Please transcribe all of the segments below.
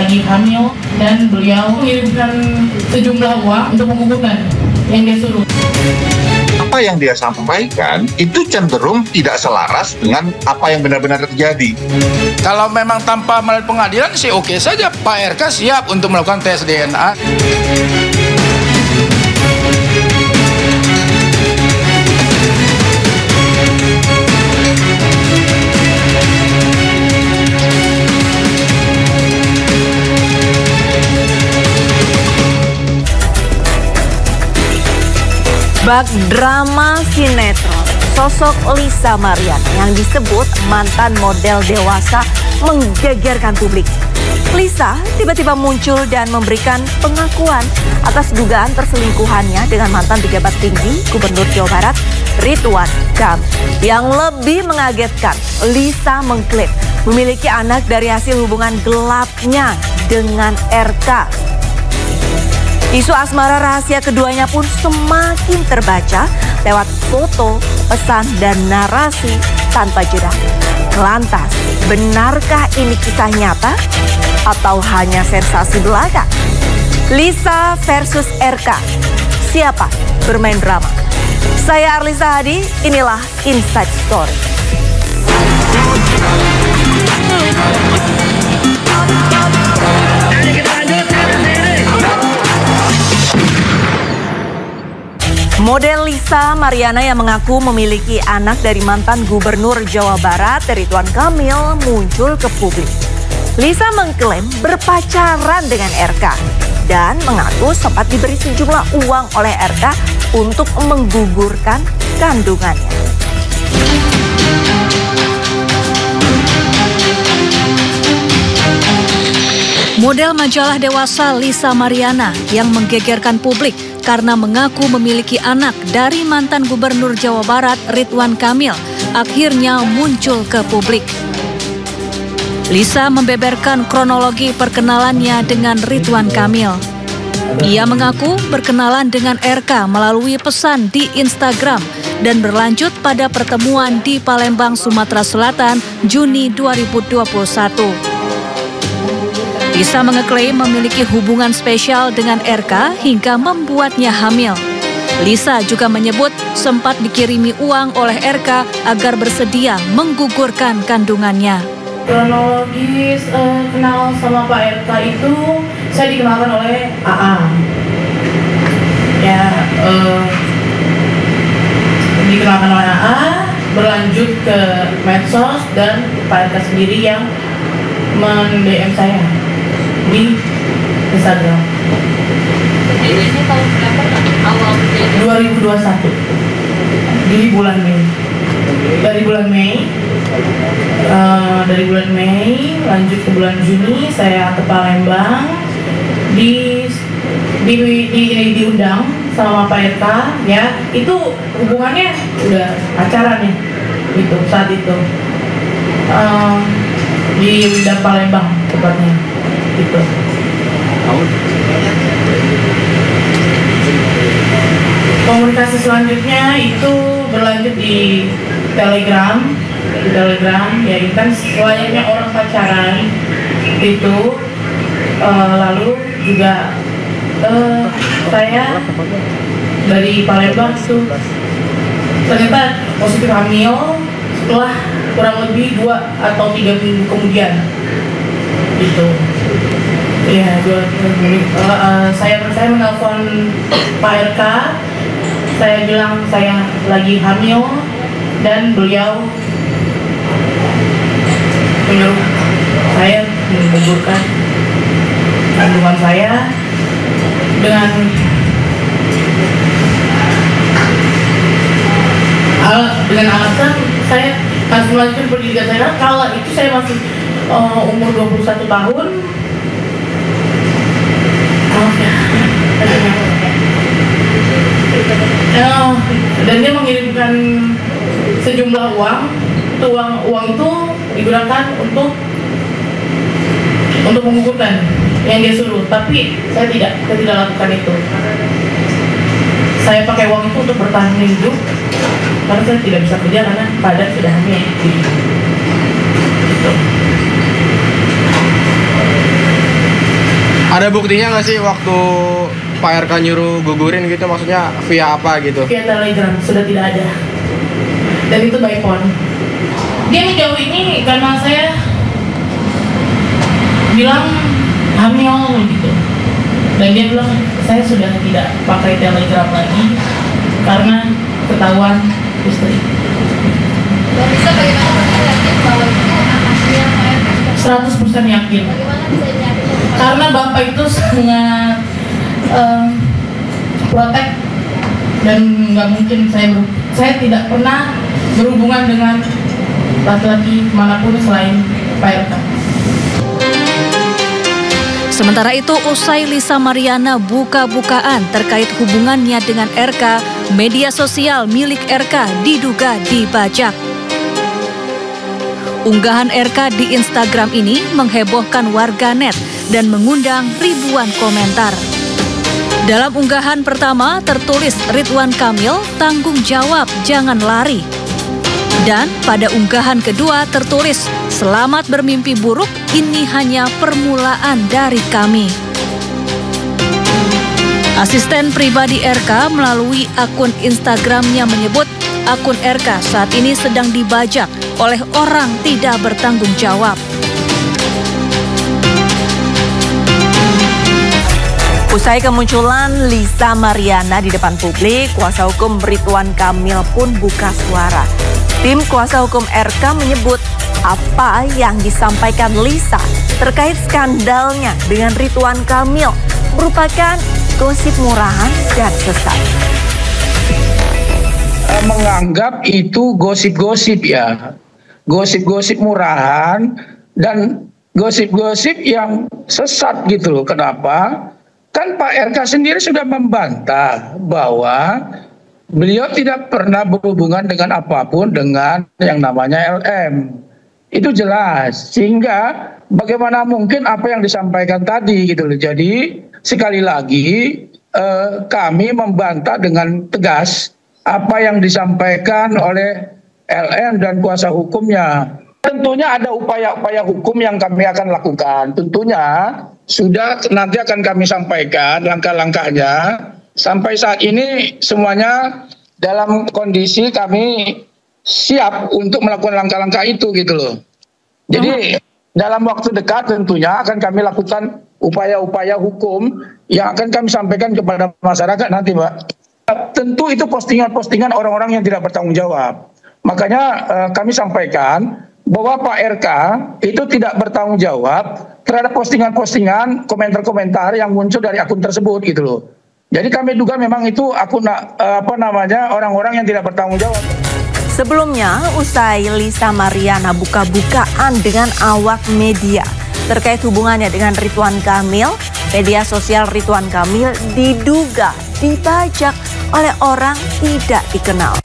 lagi hamil dan beliau mengirimkan sejumlah uang untuk menggugurkan yang dia suruh. Apa yang dia sampaikan itu cenderung tidak selaras dengan apa yang benar-benar terjadi. Kalau memang tanpa melalui pengadilan sih oke saja, Pak RK siap untuk melakukan tes DNA. Bak drama sinetron, sosok Lisa Mariana yang disebut mantan model dewasa menggegerkan publik. Lisa tiba-tiba muncul dan memberikan pengakuan atas dugaan perselingkuhannya dengan mantan pejabat tinggi Gubernur Jawa Barat, Ridwan Kamil. Yang lebih mengagetkan, Lisa mengklaim memiliki anak dari hasil hubungan gelapnya dengan RK. Isu asmara rahasia keduanya pun semakin terbaca lewat foto, pesan, dan narasi tanpa jeda. Lantas, benarkah ini kisah nyata atau hanya sensasi belaka? Lisa versus RK, siapa bermain drama? Saya Arlisa Hadi, inilah Inside Story. Model Lisa Mariana yang mengaku memiliki anak dari mantan Gubernur Jawa Barat, Ridwan Kamil, muncul ke publik. Lisa mengklaim berpacaran dengan RK dan mengaku sempat diberi sejumlah uang oleh RK untuk menggugurkan kandungannya. Model majalah dewasa Lisa Mariana yang menggegerkan publik karena mengaku memiliki anak dari mantan Gubernur Jawa Barat Ridwan Kamil akhirnya muncul ke publik. Lisa membeberkan kronologi perkenalannya dengan Ridwan Kamil. Ia mengaku berkenalan dengan RK melalui pesan di Instagram dan berlanjut pada pertemuan di Palembang, Sumatera Selatan, Juni 2021. Lisa mengeklaim memiliki hubungan spesial dengan RK hingga membuatnya hamil. Lisa juga menyebut sempat dikirimi uang oleh RK agar bersedia menggugurkan kandungannya. Kronologis kenal sama Pak RK itu saya dikenalkan oleh AA. Ya, dikenalkan oleh AA, berlanjut ke medsos dan Pak RK sendiri yang men-DM saya di Instagram. Ini tahun berapa awal 2021 di bulan Mei. Dari bulan Mei lanjut ke bulan Juni saya ke Palembang diundang sama Pak RK, ya itu hubungannya udah pacaran nih gitu saat itu di Palembang tepatnya gitu. Komunikasi selanjutnya itu berlanjut di Telegram ya intens layaknya orang pacaran itu. Lalu juga saya dari Palembang tuh ternyata positif hamil setelah kurang lebih 2 atau 3 minggu kemudian gitu. Ya, saya menelpon Pak RK, saya bilang saya lagi hamil dan beliau menyuruh saya menggugurkan kandungan saya dengan alasan saya harus melanjutkan pendidikan saya. Kala itu saya masih umur 21 tahun. Dan dia mengirimkan sejumlah uang. Uang itu digunakan untuk menggugurkan yang dia suruh, tapi saya tidak lakukan itu. Saya pakai uang itu untuk bertahan hidup karena saya tidak bisa kerja karena badan sudah hamil. Gitu. Ada buktinya nggak sih waktu Pak RK nyuruh gugurin gitu, maksudnya via apa gitu? Via Telegram sudah tidak ada. Dan itu by phone. Dia menjauh ini karena saya bilang hamil gitu. Dan dia bilang saya sudah tidak pakai Telegram lagi karena ketahuan istri. Dan bisa bagaimana Bapak yakin bahwa itu anaknya Pak RK? 100% yakin. Bagaimana bisa yakin? Karena Bapak itu sangat protek dan nggak mungkin saya tidak pernah berhubungan dengan laki-laki manapun selain Pak RK. Sementara itu, usai Lisa Mariana buka-bukaan terkait hubungannya dengan RK, media sosial milik RK diduga dibajak. Unggahan RK di Instagram ini menghebohkan warganet dan mengundang ribuan komentar. Dalam unggahan pertama tertulis Ridwan Kamil, tanggung jawab, jangan lari. Dan pada unggahan kedua tertulis, selamat bermimpi buruk, ini hanya permulaan dari kami. Asisten pribadi RK melalui akun Instagramnya menyebut akun RK saat ini sedang dibajak oleh orang tidak bertanggung jawab. Usai kemunculan Lisa Mariana di depan publik, kuasa hukum Ridwan Kamil pun buka suara. Tim kuasa hukum RK menyebut apa yang disampaikan Lisa terkait skandalnya dengan Ridwan Kamil merupakan gosip murahan dan sesat. Menganggap itu gosip-gosip ya. Gosip-gosip murahan dan gosip-gosip yang sesat gitu loh. Kenapa? Kan Pak RK sendiri sudah membantah bahwa beliau tidak pernah berhubungan dengan apapun dengan yang namanya LM. Itu jelas. Sehingga bagaimana mungkin apa yang disampaikan tadi gitu loh. Jadi sekali lagi kami membantah dengan tegas apa yang disampaikan oleh LM dan kuasa hukumnya. Tentunya ada upaya-upaya hukum yang kami akan lakukan. Tentunya sudah nanti akan kami sampaikan langkah-langkahnya. Sampai saat ini semuanya dalam kondisi kami siap untuk melakukan langkah-langkah itu gitu loh. Jadi dalam waktu dekat tentunya akan kami lakukan upaya-upaya hukum yang akan kami sampaikan kepada masyarakat nanti, Mbak. Tentu itu postingan-postingan orang-orang yang tidak bertanggung jawab. Makanya kami sampaikan bahwa Pak RK itu tidak bertanggung jawab terhadap postingan-postingan, komentar-komentar yang muncul dari akun tersebut gitu loh. Jadi kami duga memang itu akun orang-orang yang tidak bertanggung jawab. Sebelumnya, usai Lisa Mariana buka-bukaan dengan awak media terkait hubungannya dengan Ridwan Kamil, media sosial Ridwan Kamil diduga dibajak oleh orang tidak dikenal.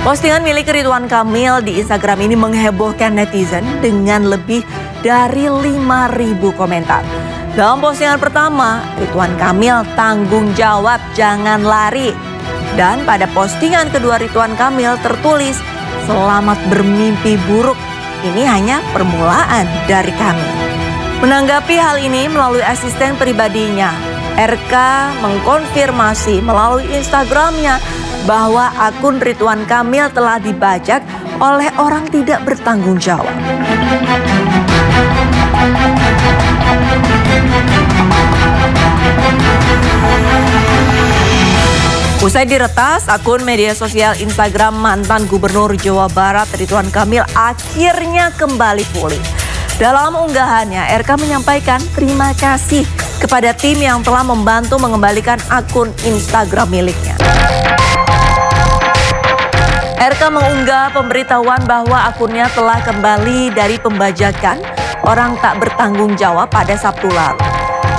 Postingan milik Ridwan Kamil di Instagram ini menghebohkan netizen dengan lebih dari 5.000 komentar. Dalam postingan pertama, Ridwan Kamil tanggung jawab, jangan lari. Dan pada postingan kedua Ridwan Kamil tertulis, selamat bermimpi buruk, ini hanya permulaan dari kami. Menanggapi hal ini melalui asisten pribadinya, RK mengkonfirmasi melalui Instagramnya bahwa akun Ridwan Kamil telah dibajak oleh orang tidak bertanggung jawab. Usai diretas, akun media sosial Instagram mantan Gubernur Jawa Barat Ridwan Kamil akhirnya kembali pulih. Dalam unggahannya, RK menyampaikan terima kasih kepada tim yang telah membantu mengembalikan akun Instagram miliknya. RK mengunggah pemberitahuan bahwa akunnya telah kembali dari pembajakan orang tak bertanggung jawab pada Sabtu lalu.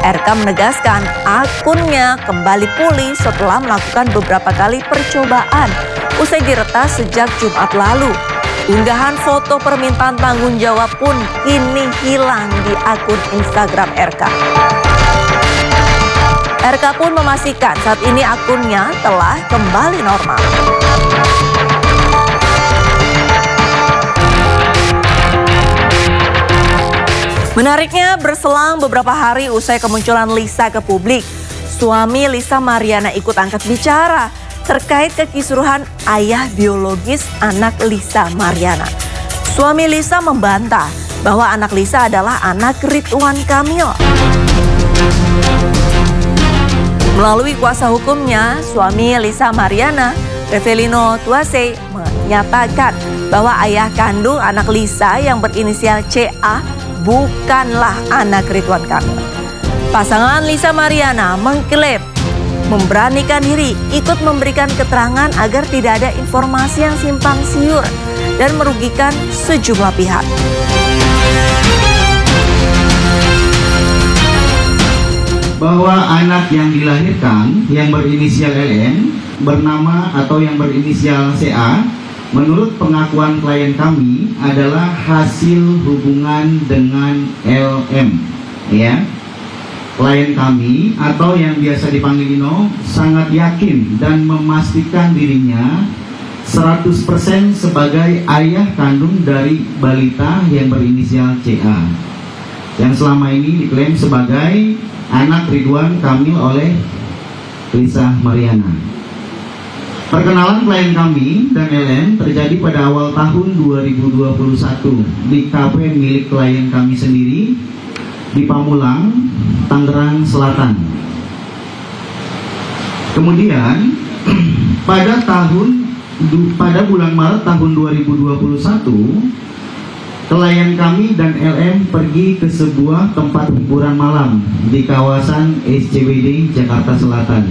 RK menegaskan akunnya kembali pulih setelah melakukan beberapa kali percobaan usai diretas sejak Jumat lalu. Unggahan foto permintaan tanggung jawab pun kini hilang di akun Instagram RK. RK pun memastikan saat ini akunnya telah kembali normal. Menariknya, berselang beberapa hari usai kemunculan Lisa ke publik, suami Lisa Mariana ikut angkat bicara terkait kekisruhan ayah biologis anak Lisa Mariana. Suami Lisa membantah bahwa anak Lisa adalah anak Ridwan Kamil. Melalui kuasa hukumnya, suami Lisa Mariana, Revelino Tuase, menyatakan bahwa ayah kandung anak Lisa yang berinisial CA bukanlah anak Ridwan Kamil. Pasangan Lisa Mariana mengklaim memberanikan diri ikut memberikan keterangan agar tidak ada informasi yang simpang siur dan merugikan sejumlah pihak. Bahwa anak yang dilahirkan yang berinisial LM bernama atau yang berinisial CA menurut pengakuan klien kami adalah hasil hubungan dengan LM, ya. Klien kami atau yang biasa dipanggil Ino sangat yakin dan memastikan dirinya 100% sebagai ayah kandung dari balita yang berinisial CA yang selama ini diklaim sebagai anak Ridwan Kamil oleh Lisa Mariana. Perkenalan klien kami dan LM terjadi pada awal tahun 2021 di kafe milik klien kami sendiri di Pamulang, Tangerang Selatan. Kemudian pada bulan Maret tahun 2021, klien kami dan LM pergi ke sebuah tempat hiburan malam di kawasan SCBD Jakarta Selatan,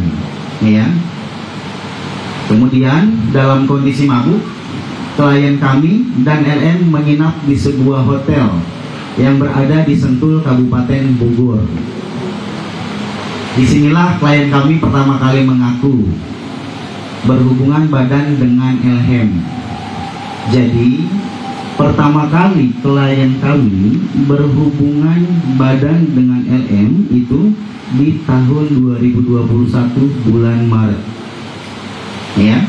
ya. Kemudian dalam kondisi mabuk, klien kami dan LM menginap di sebuah hotel yang berada di Sentul, Kabupaten Bogor. Disinilah klien kami pertama kali mengaku berhubungan badan dengan LM. Jadi pertama kali klien kami berhubungan badan dengan LM itu di tahun 2021 bulan Maret. Ya.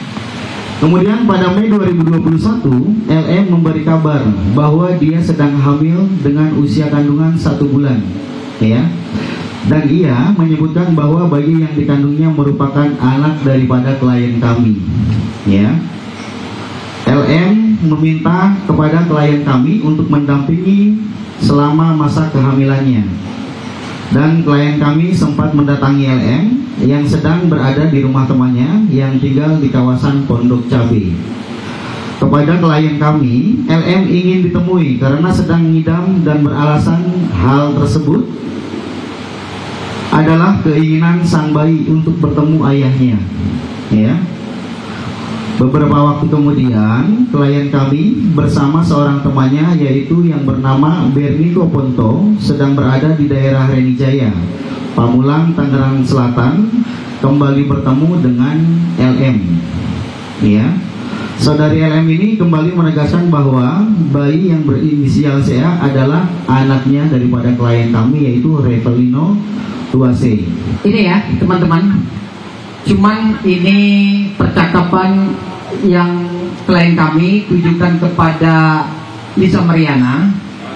Kemudian pada Mei 2021, LM memberi kabar bahwa dia sedang hamil dengan usia kandungan 1 bulan. Ya. Dan ia menyebutkan bahwa bayi yang dikandungnya merupakan anak daripada klien kami. Ya. LM meminta kepada klien kami untuk mendampingi selama masa kehamilannya. Dan klien kami sempat mendatangi LM yang sedang berada di rumah temannya yang tinggal di kawasan Pondok Cabe. Kepada klien kami, LM ingin ditemui karena sedang ngidam dan beralasan hal tersebut adalah keinginan sang bayi untuk bertemu ayahnya. Ya. Beberapa waktu kemudian, klien kami bersama seorang temannya yaitu yang bernama Berniko Ponto sedang berada di daerah Renijaya, Pamulang, Tangerang Selatan, kembali bertemu dengan LM. Ya. Saudari LM ini kembali menegaskan bahwa bayi yang berinisial CA adalah anaknya daripada klien kami yaitu Revelino Tuase. Ini ya teman-teman, cuman ini percakapan yang klien kami tujukan kepada Lisa Mariana.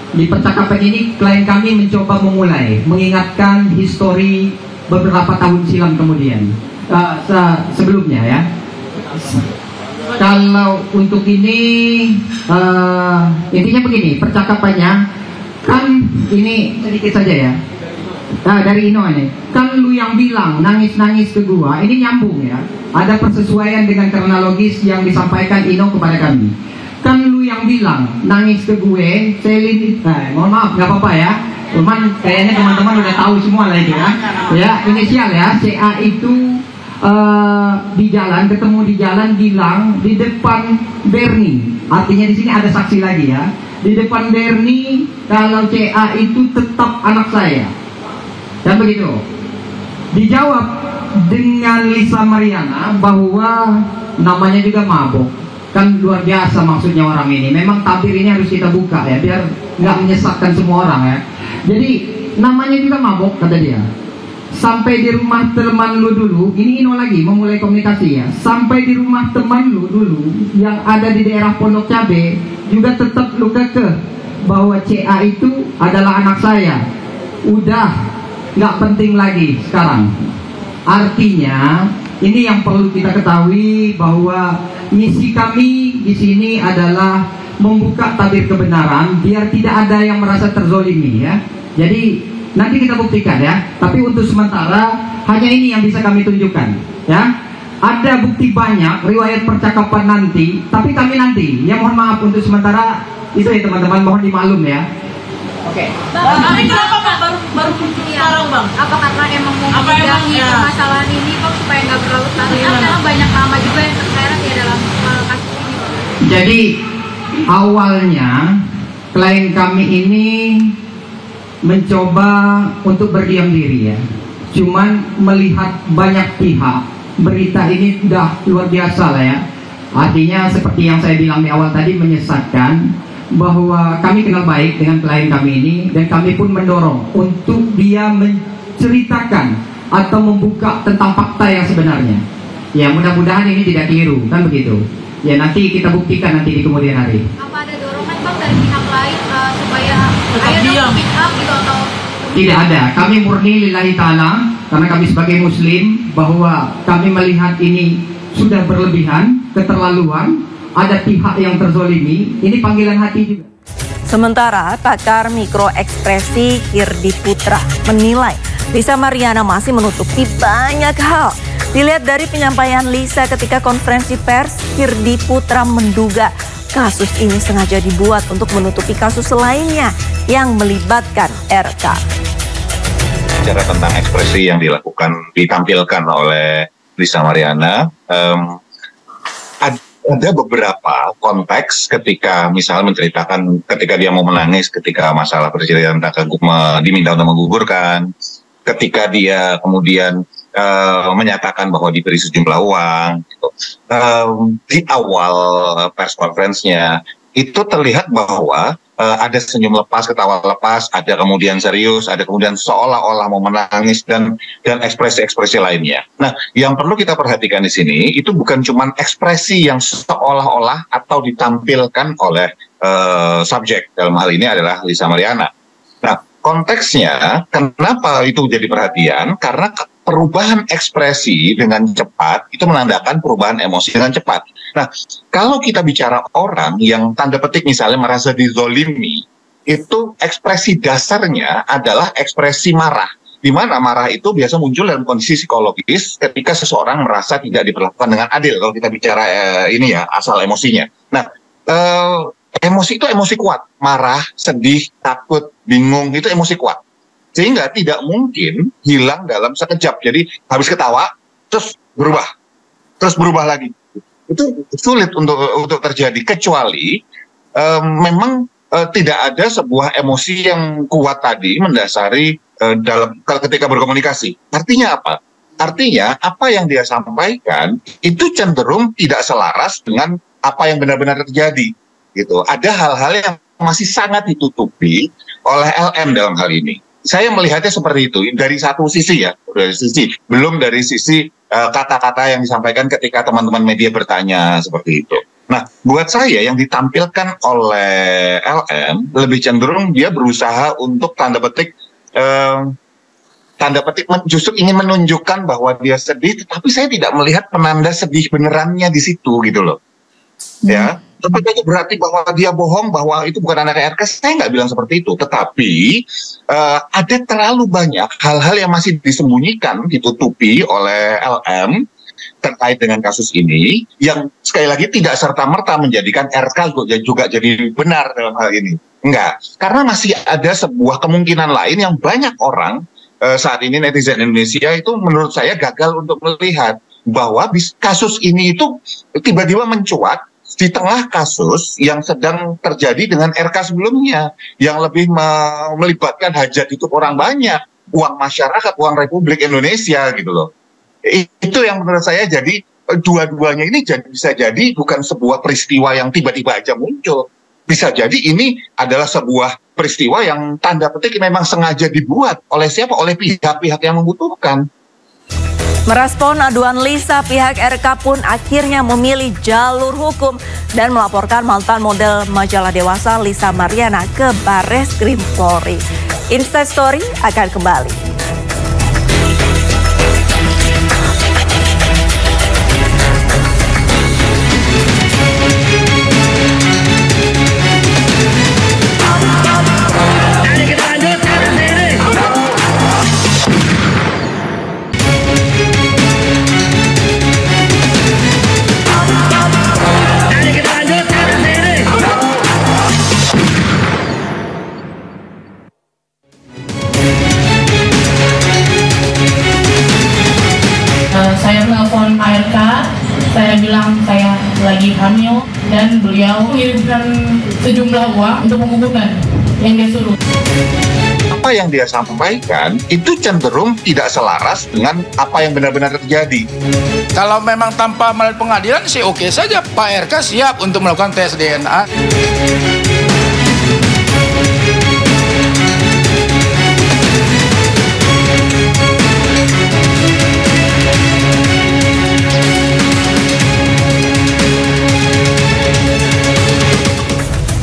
Di percakapan ini klien kami mencoba memulai mengingatkan histori beberapa tahun silam kemudian, sebelumnya ya. Kalau untuk ini intinya begini percakapannya, kan ini sedikit saja ya. Dari Ino ini, kan lu yang bilang nangis-nangis ke gua, ini nyambung ya. Ada persesuaian dengan kronologis yang disampaikan Ino kepada kami. Kan lu yang bilang nangis ke gue, Selin, mohon maaf nggak apa-apa ya. Cuman kayaknya teman-teman udah tahu semua lah itu ya. Ya inisial ya, CA itu di jalan, ketemu di jalan bilang di depan Bernie. Artinya di sini ada saksi lagi ya. Di depan Bernie kalau CA itu tetap anak saya. Dan begitu. Dijawab dengan Lisa Mariana bahwa namanya juga mabok. Kan luar biasa maksudnya orang ini. Memang tabir ini harus kita buka ya, biar nggak menyesatkan semua orang ya. Jadi namanya juga mabok kata dia. Sampai di rumah teman lu dulu, ini Ino lagi memulai komunikasi ya. Sampai di rumah teman lu dulu yang ada di daerah Pondok Cabe juga tetap lu kekeh bahwa CA itu adalah anak saya. Udah nggak penting lagi sekarang. Artinya ini yang perlu kita ketahui, bahwa misi kami di sini adalah membuka tabir kebenaran biar tidak ada yang merasa terzolimi ya. Jadi nanti kita buktikan ya. Tapi untuk sementara hanya ini yang bisa kami tunjukkan ya. Ada bukti banyak riwayat percakapan nanti, tapi kami nanti ya, mohon maaf untuk sementara itu ya teman-teman, mohon dimaklum ya. Oke. Bang, kenapa Bang baru muncul sekarang Bang? Apa karena emang mau mengurangi permasalahan ini Bang supaya nggak berlarut-larut? Karena banyak nama juga yang terseret ya dalam kasus ini Bang. Jadi awalnya klien kami ini mencoba untuk berdiam diri ya. Cuman melihat banyak pihak, berita ini sudah luar biasa lah ya. Artinya seperti yang saya bilang di awal tadi, menyesatkan, bahwa kami kenal baik dengan klien kami ini, dan kami pun mendorong untuk dia menceritakan atau membuka tentang fakta yang sebenarnya. Ya mudah-mudahan ini tidak keliru, kan begitu. Ya nanti kita buktikan nanti di kemudian hari. Apa ada dorongan Bang dari pihak lain supaya ayo speak up gitu atau? Tidak ada, kami murni lillahi ta'ala, karena kami sebagai muslim, bahwa kami melihat ini sudah berlebihan, keterlaluan, ada pihak yang terzolimi, ini panggilan hati juga. Sementara pakar mikroekspresi Hirdi Putra menilai Lisa Mariana masih menutupi banyak hal. Dilihat dari penyampaian Lisa ketika konferensi pers, Hirdi Putra menduga kasus ini sengaja dibuat untuk menutupi kasus lainnya yang melibatkan RK. Bicara tentang ekspresi yang ditampilkan oleh Lisa Mariana, ada beberapa konteks ketika misalnya menceritakan ketika dia mau menangis ketika masalah bercerita tentang diminta untuk menggugurkan, ketika dia kemudian menyatakan bahwa diberi sejumlah uang gitu. Di awal press conference-nya itu terlihat bahwa ada senyum lepas, ketawa lepas, ada kemudian serius, ada kemudian seolah-olah mau menangis, dan ekspresi-ekspresi lainnya. Nah, yang perlu kita perhatikan di sini itu bukan cuma ekspresi yang seolah-olah atau ditampilkan oleh subjek, dalam hal ini adalah Lisa Mariana. Nah, konteksnya kenapa itu jadi perhatian? Karena perubahan ekspresi dengan cepat itu menandakan perubahan emosi dengan cepat. Nah, kalau kita bicara orang yang tanda petik misalnya merasa dizolimi, itu ekspresi dasarnya adalah ekspresi marah. Di mana marah itu biasa muncul dalam kondisi psikologis ketika seseorang merasa tidak diperlakukan dengan adil. Kalau kita bicara ini ya, asal emosinya. Nah, emosi itu emosi kuat. Marah, sedih, takut, bingung, itu emosi kuat. Sehingga tidak mungkin hilang dalam sekejap. Jadi habis ketawa, terus berubah lagi. Itu sulit untuk terjadi, kecuali memang tidak ada sebuah emosi yang kuat tadi mendasari ketika berkomunikasi. Artinya apa? Artinya apa yang dia sampaikan itu cenderung tidak selaras dengan apa yang benar-benar terjadi. Gitu. Ada hal-hal yang masih sangat ditutupi oleh LM dalam hal ini. Saya melihatnya seperti itu dari satu sisi ya, belum dari sisi kata-kata yang disampaikan ketika teman-teman media bertanya seperti itu. Nah, buat saya yang ditampilkan oleh LM lebih cenderung dia berusaha untuk tanda petik justru ingin menunjukkan bahwa dia sedih, tetapi saya tidak melihat penanda sedih benerannya di situ gitu loh. Ya. Tapi itu berarti bahwa dia bohong, bahwa itu bukan anak RK, saya nggak bilang seperti itu. Tetapi ada terlalu banyak hal-hal yang masih disembunyikan, ditutupi oleh LM terkait dengan kasus ini, yang sekali lagi tidak serta-merta menjadikan RK juga jadi benar dalam hal ini. Enggak, karena masih ada sebuah kemungkinan lain yang banyak orang saat ini netizen Indonesia itu menurut saya gagal untuk melihat bahwa kasus ini itu tiba-tiba mencuat di tengah kasus yang sedang terjadi dengan RK sebelumnya, yang lebih melibatkan hajat hidup orang banyak, uang masyarakat, uang Republik Indonesia gitu loh. Itu yang menurut saya jadi dua-duanya ini bisa jadi bukan sebuah peristiwa yang tiba-tiba aja muncul. Bisa jadi ini adalah sebuah peristiwa yang tanda petik memang sengaja dibuat oleh siapa? Oleh pihak-pihak yang membutuhkan. Merespon aduan Lisa, pihak RK pun akhirnya memilih jalur hukum dan melaporkan mantan model majalah Dewasa Lisa Mariana ke Barreskrim Polri. Instastory akan kembali. Saya telepon Pak RK, saya bilang saya lagi hamil dan beliau mengirimkan sejumlah uang untuk menghubungkan yang dia suruh. Apa yang dia sampaikan itu cenderung tidak selaras dengan apa yang benar-benar terjadi. Kalau memang tanpa melalui pengadilan sih oke saja, Pak RK siap untuk melakukan tes DNA.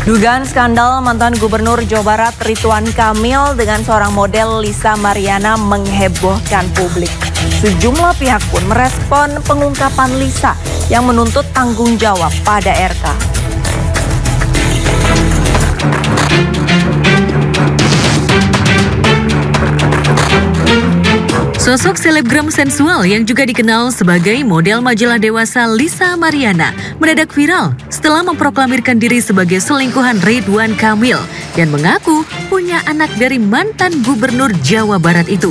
Dugaan skandal mantan Gubernur Jawa Barat Ridwan Kamil dengan seorang model Lisa Mariana menghebohkan publik. Sejumlah pihak pun merespon pengungkapan Lisa yang menuntut tanggung jawab pada RK. Sosok selebgram sensual yang juga dikenal sebagai model majalah Dewasa Lisa Mariana mendadak viral setelah memproklamirkan diri sebagai selingkuhan Ridwan Kamil dan mengaku punya anak dari mantan Gubernur Jawa Barat itu.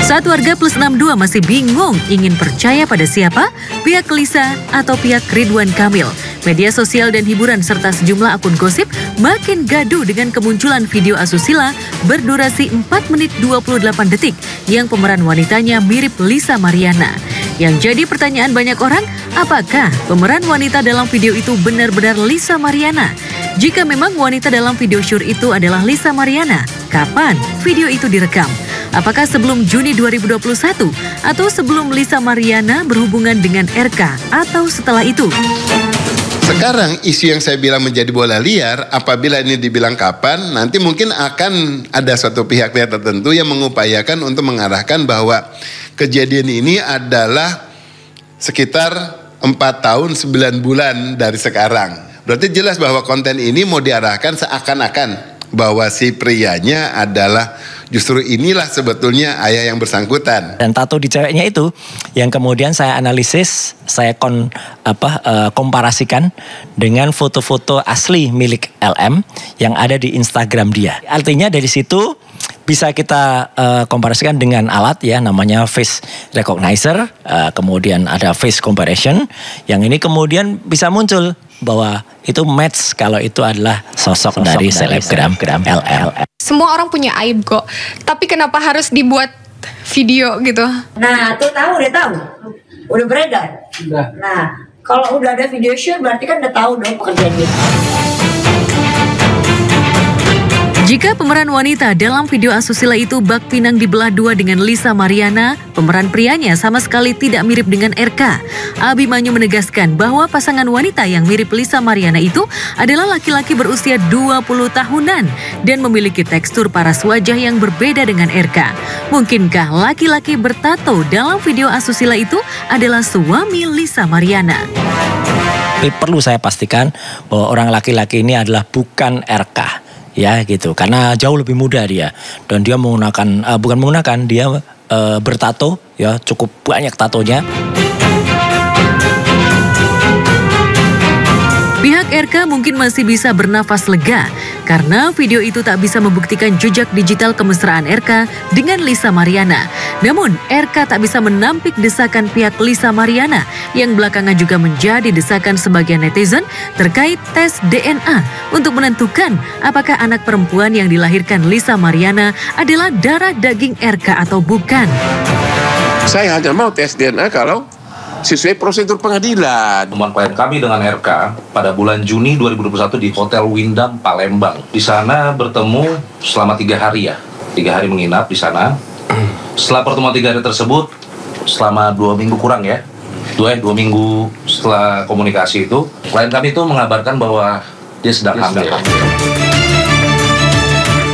Saat warga Plus 62 masih bingung ingin percaya pada siapa, pihak Lisa atau pihak Ridwan Kamil, media sosial dan hiburan serta sejumlah akun gosip makin gaduh dengan kemunculan video asusila berdurasi 4 menit 28 detik yang pemeran wanitanya mirip Lisa Mariana. Yang jadi pertanyaan banyak orang, apakah pemeran wanita dalam video itu benar-benar Lisa Mariana? Jika memang wanita dalam video syur itu adalah Lisa Mariana, kapan video itu direkam? Apakah sebelum Juni 2021 atau sebelum Lisa Mariana berhubungan dengan RK atau setelah itu? Sekarang isu yang saya bilang menjadi bola liar, apabila ini dibilang kapan, nanti mungkin akan ada suatu pihak tertentu yang mengupayakan untuk mengarahkan bahwa kejadian ini adalah sekitar 4 tahun 9 bulan dari sekarang. Berarti jelas bahwa konten ini mau diarahkan seakan-akan bahwa si prianya adalah justru inilah sebetulnya ayah yang bersangkutan. Dan tato di ceweknya itu yang kemudian saya analisis, saya komparasikan dengan foto-foto asli milik LM yang ada di Instagram dia. Artinya dari situ bisa kita komparasikan dengan alat ya namanya face recognizer, kemudian ada face comparison, yang ini kemudian bisa muncul bahwa itu match kalau itu adalah sosok dari selebgram LM. Semua orang punya aib kok, tapi kenapa harus dibuat video gitu? Nah, tuh udah beredar. Nah, kalau udah ada video shoot berarti kan udah tahu dong pekerjaan dia. Jika pemeran wanita dalam video asusila itu bak pinang dibelah dua dengan Lisa Mariana, pemeran prianya sama sekali tidak mirip dengan RK. Abimanyu menegaskan bahwa pasangan wanita yang mirip Lisa Mariana itu adalah laki-laki berusia 20 tahunan dan memiliki tekstur paras wajah yang berbeda dengan RK. Mungkinkah laki-laki bertato dalam video asusila itu adalah suami Lisa Mariana? Tapi perlu saya pastikan bahwa orang laki-laki ini adalah bukan RK. Ya gitu, karena jauh lebih muda dia dan dia menggunakan dia bertato ya, cukup banyak tatonya. Pihak RK mungkin masih bisa bernafas lega karena video itu tak bisa membuktikan jejak digital kemesraan RK dengan Lisa Mariana. Namun RK tak bisa menampik desakan pihak Lisa Mariana yang belakangan juga menjadi desakan sebagian netizen terkait tes DNA untuk menentukan apakah anak perempuan yang dilahirkan Lisa Mariana adalah darah daging RK atau bukan. Saya hanya mau tes DNA kalau sesuai prosedur pengadilan. Pertemuan klien kami dengan RK pada bulan Juni 2021 di Hotel Windam, Palembang. Di sana bertemu selama 3 hari ya. 3 hari menginap di sana. Setelah pertemuan 3 hari tersebut, selama 2 minggu kurang ya, 2 minggu setelah komunikasi itu, klien kami itu mengabarkan bahwa dia sedang hamil.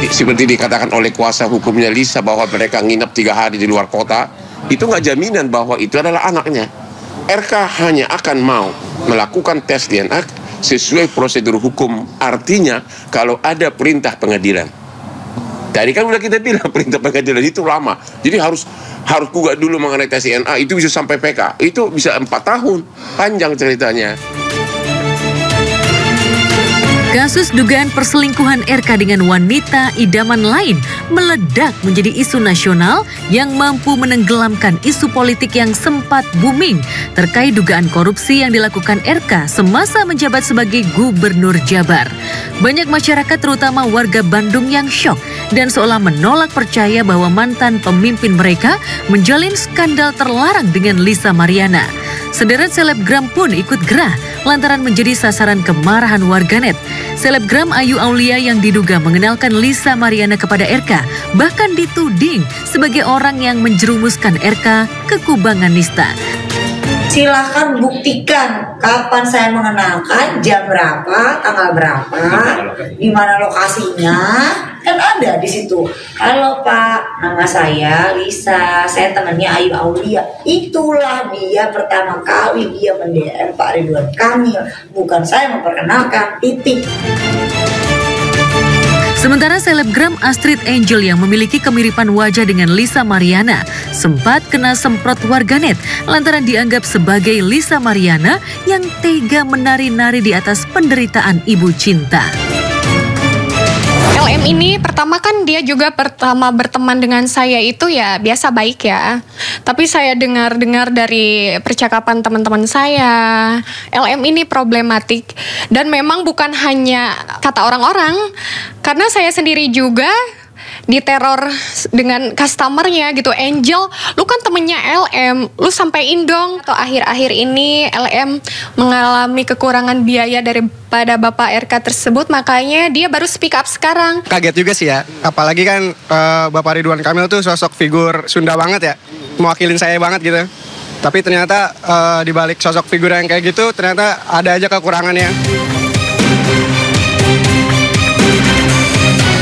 Seperti dikatakan oleh kuasa hukumnya Lisa bahwa mereka nginap 3 hari di luar kota, itu nggak jaminan bahwa itu adalah anaknya. RK hanya akan mau melakukan tes DNA sesuai prosedur hukum. Artinya kalau ada perintah pengadilan. Tadi kan udah kita bilang perintah pengadilan itu lama. Jadi harus gugat dulu mengenai tes DNA, itu bisa sampai PK. Itu bisa 4 tahun. Panjang ceritanya. Kasus dugaan perselingkuhan RK dengan wanita idaman lain meledak menjadi isu nasional yang mampu menenggelamkan isu politik yang sempat booming terkait dugaan korupsi yang dilakukan RK semasa menjabat sebagai Gubernur Jabar. Banyak masyarakat terutama warga Bandung yang syok dan seolah menolak percaya bahwa mantan pemimpin mereka menjalin skandal terlarang dengan Lisa Mariana. Sederet selebgram pun ikut gerah lantaran menjadi sasaran kemarahan warganet. Selebgram Ayu Aulia yang diduga mengenalkan Lisa Mariana kepada RK bahkan dituding sebagai orang yang menjerumuskan RK ke kubangan nista. Silahkan buktikan kapan saya mengenalkan, jam berapa, tanggal berapa, di mana lokasinya, kan ada di situ. Kalau Pak, nama saya Lisa, saya temannya Ayu Aulia. Itulah dia pertama kali dia mendm Pak Ridwan Kamil, bukan saya memperkenalkan, titik. Sementara selebgram Astrid Angel yang memiliki kemiripan wajah dengan Lisa Mariana sempat kena semprot warganet lantaran dianggap sebagai Lisa Mariana yang tega menari-nari di atas penderitaan ibu cinta. LM ini pertama kan dia juga pertama berteman dengan saya itu ya biasa baik ya. Tapi saya dengar dari percakapan teman-teman saya, LM ini problematik dan memang bukan hanya kata orang-orang, karena saya sendiri juga diteror dengan customernya gitu. Angel, lu kan temennya LM, lu sampein dong. Atau akhir-akhir ini LM mengalami kekurangan biaya daripada Bapak RK tersebut, makanya dia baru speak up sekarang. Kaget juga sih ya, apalagi kan Bapak Ridwan Kamil tuh sosok figur Sunda banget ya, mewakilin saya banget gitu. Tapi ternyata di balik sosok figur yang kayak gitu ternyata ada aja kekurangannya.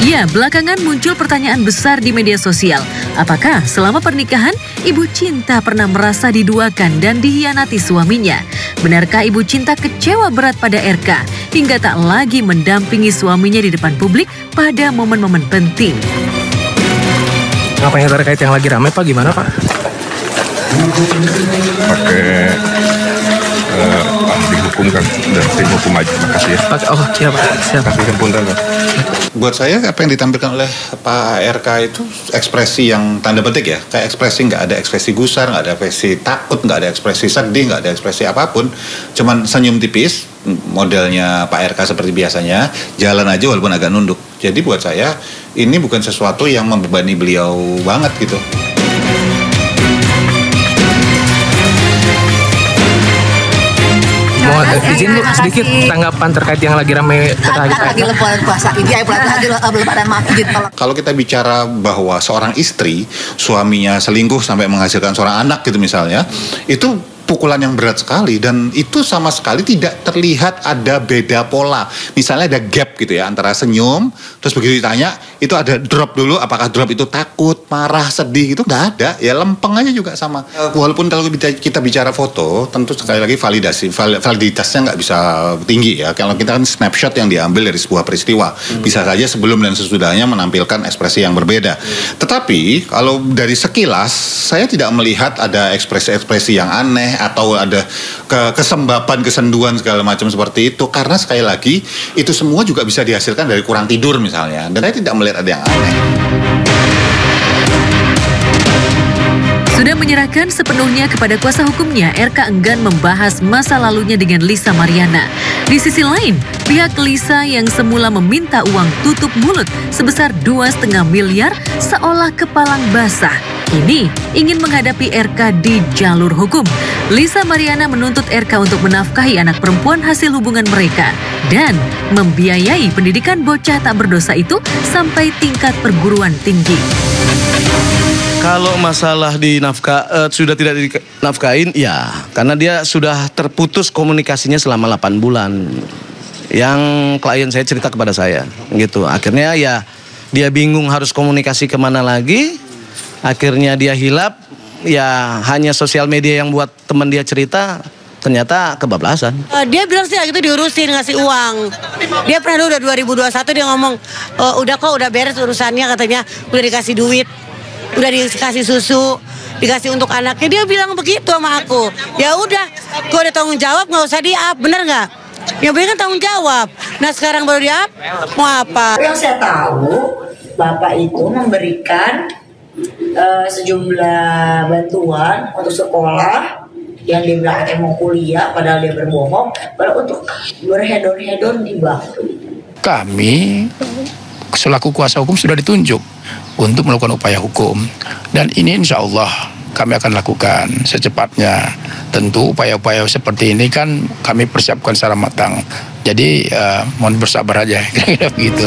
Ya, belakangan muncul pertanyaan besar di media sosial. Apakah selama pernikahan, Ibu Cinta pernah merasa diduakan dan dihianati suaminya? Benarkah Ibu Cinta kecewa berat pada RK hingga tak lagi mendampingi suaminya di depan publik pada momen-momen penting? Apa yang terkait yang lagi ramai Pak, gimana Pak? Pakai ahli hukum kan, dan tim hukum aja. Makasih ya. Oh siap Pak, siap. Kasih punten Pak. Buat saya apa yang ditampilkan oleh Pak RK itu ekspresi yang tanda petik ya, kayak ekspresi, nggak ada ekspresi gusar, nggak ada ekspresi takut, nggak ada ekspresi sedih, nggak ada ekspresi apapun, cuman senyum tipis, modelnya Pak RK seperti biasanya, jalan aja walaupun agak nunduk. Jadi buat saya ini bukan sesuatu yang membebani beliau banget gitu. Mau izin sedikit tanggapan terkait yang lagi ramai lagi lebaran puasa ini lebaran masjid. Kalau kita bicara bahwa seorang istri suaminya selingkuh sampai menghasilkan seorang anak gitu misalnya, itu pukulan yang berat sekali dan itu sama sekali tidak terlihat ada beda pola. Misalnya ada gap gitu ya antara senyum, terus begitu ditanya itu ada drop dulu, apakah drop itu takut, marah, sedih, itu nggak ada, ya lempeng aja juga sama. Walaupun kalau kita bicara foto, tentu sekali lagi validitasnya nggak bisa tinggi ya. Kalau kita kan snapshot yang diambil dari sebuah peristiwa, bisa saja sebelum dan sesudahnya menampilkan ekspresi yang berbeda. Tetapi kalau dari sekilas saya tidak melihat ada ekspresi-ekspresi yang aneh atau ada kesembapan, kesenduan segala macam seperti itu, karena sekali lagi itu semua juga bisa dihasilkan dari kurang tidur misalnya, dan saya tidak melihat ada yang aneh. Sudah menyerahkan sepenuhnya kepada kuasa hukumnya, RK enggan membahas masa lalunya dengan Lisa Mariana. Di sisi lain, pihak Lisa yang semula meminta uang tutup mulut sebesar 2,5 miliar seolah kepalang basah. Kini, ingin menghadapi RK di jalur hukum. Lisa Mariana menuntut RK untuk menafkahi anak perempuan hasil hubungan mereka dan membiayai pendidikan bocah tak berdosa itu sampai tingkat perguruan tinggi. Kalau masalah sudah tidak dinafkahin, ya karena dia sudah terputus komunikasinya selama 8 bulan. Yang klien saya cerita kepada saya, gitu. Akhirnya ya dia bingung harus komunikasi kemana lagi. Akhirnya dia hilap, ya hanya sosial media yang buat teman dia cerita, ternyata kebablasan. Dia bilang sih gitu diurusin, ngasih uang. Dia pernah udah 2021 dia ngomong, udah beres urusannya katanya, udah dikasih duit, udah dikasih susu, dikasih untuk anaknya. Dia bilang begitu sama aku. Ya udah, gua ada tanggung jawab, nggak usah di-up, bener nggak? Yang penting kan tanggung jawab. Nah sekarang baru di-up, mau apa? Yang saya tahu, Bapak itu memberikan sejumlah bantuan untuk sekolah yang dia bilang katanya mau kuliah padahal dia berbohong, padahal untuk berhedon-hedon di Batu. Kami selaku kuasa hukum sudah ditunjuk untuk melakukan upaya hukum dan ini insya Allah kami akan lakukan secepatnya. Tentu upaya-upaya seperti ini kan kami persiapkan secara matang, jadi mohon bersabar aja kira-kira begitu.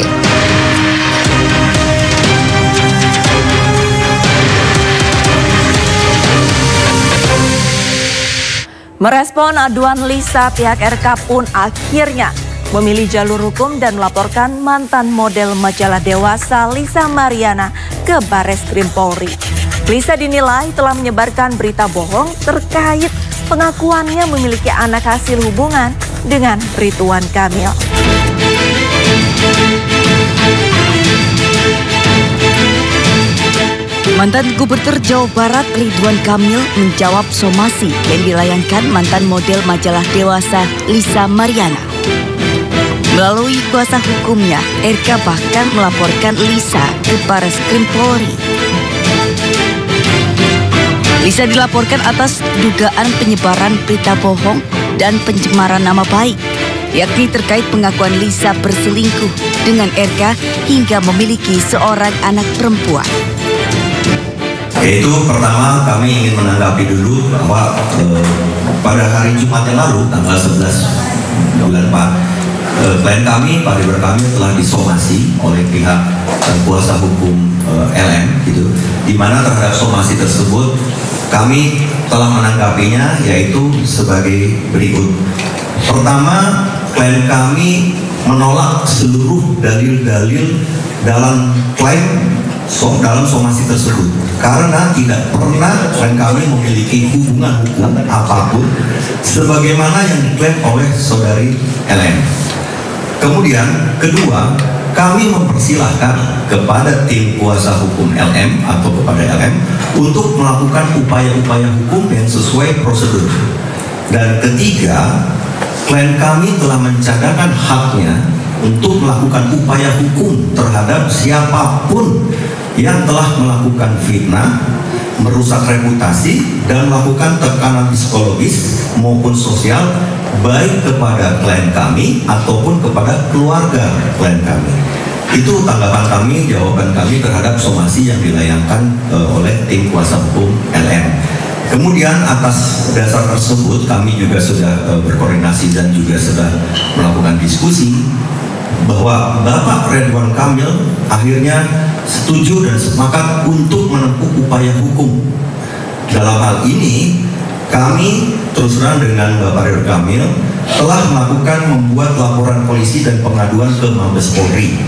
Merespon aduan Lisa, pihak RK pun akhirnya memilih jalur hukum dan melaporkan mantan model majalah Dewasa Lisa Mariana ke Barreskrim Polri. Lisa dinilai telah menyebarkan berita bohong terkait pengakuannya memiliki anak hasil hubungan dengan Ridwan Kamil. Mantan Gubernur Jawa Barat Ridwan Kamil menjawab somasi yang dilayangkan mantan model majalah Dewasa Lisa Mariana. Melalui kuasa hukumnya, RK bahkan melaporkan Lisa ke Barreskrim Polri. Lisa dilaporkan atas dugaan penyebaran berita bohong dan pencemaran nama baik, yakni terkait pengakuan Lisa berselingkuh dengan RK hingga memiliki seorang anak perempuan. Yaitu pertama kami ingin menanggapi dulu bahwa pada hari Jumat yang lalu tanggal 11 bulan 4 klien kami Pak Ridwan Kamil telah disomasi oleh pihak kuasa hukum LM gitu, di mana terhadap somasi tersebut kami telah menanggapinya yaitu sebagai berikut. Pertama, klien kami menolak seluruh dalil-dalil dalam klaim dalam somasi tersebut karena tidak pernah klien kami memiliki hubungan hukum apapun sebagaimana yang diklaim oleh saudari LM. Kemudian kedua, kami mempersilahkan kepada tim kuasa hukum LM atau kepada LM untuk melakukan upaya-upaya hukum yang sesuai prosedur. Dan ketiga, klien kami telah mencadangkan haknya untuk melakukan upaya hukum terhadap siapapun yang telah melakukan fitnah, merusak reputasi, dan melakukan tekanan psikologis maupun sosial baik kepada klien kami ataupun kepada keluarga klien kami. Itu tanggapan kami, jawaban kami terhadap somasi yang dilayangkan oleh tim kuasa hukum LM. Kemudian atas dasar tersebut kami juga sudah berkoordinasi dan juga sudah melakukan diskusi bahwa Bapak Ridwan Kamil akhirnya setuju dan sepakat untuk menempuh upaya hukum. Dalam hal ini kami terus terang dengan Bapak Ridwan Kamil telah membuat laporan polisi dan pengaduan ke Mabes Polri.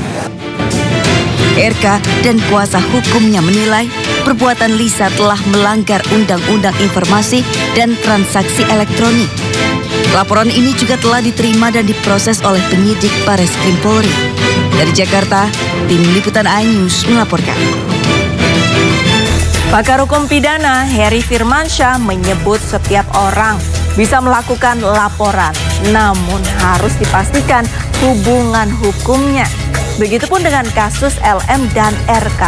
RK dan kuasa hukumnya menilai perbuatan Lisa telah melanggar Undang-Undang Informasi dan Transaksi Elektronik. Laporan ini juga telah diterima dan diproses oleh penyidik Barreskrim Polri. Dari Jakarta, tim Liputan iNews melaporkan. Pakar hukum pidana Heri Firmansyah menyebut setiap orang bisa melakukan laporan, namun harus dipastikan hubungan hukumnya. Begitupun dengan kasus LM dan RK,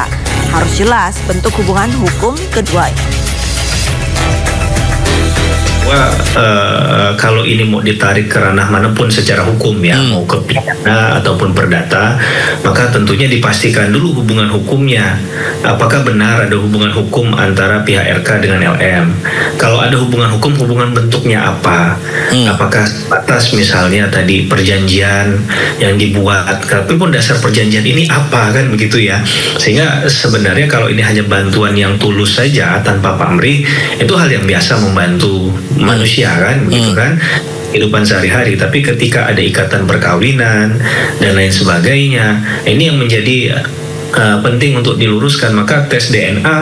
harus jelas bentuk hubungan hukum keduanya. bahwa kalau ini mau ditarik ke ranah manapun secara hukum ya, mau ke pidana ataupun perdata, maka tentunya dipastikan dulu hubungan hukumnya. Apakah benar ada hubungan hukum antara pihak RK dengan LM? Kalau ada hubungan hukum, hubungan bentuknya apa? Apakah atas misalnya tadi perjanjian yang dibuat, tapi pun dasar perjanjian ini apa, kan begitu ya? Sehingga sebenarnya kalau ini hanya bantuan yang tulus saja tanpa pamrih, itu hal yang biasa membantu manusia, kan begitu kan, kehidupan sehari-hari. Tapi ketika ada ikatan perkawinan dan lain sebagainya, ini yang menjadi penting untuk diluruskan. Maka tes DNA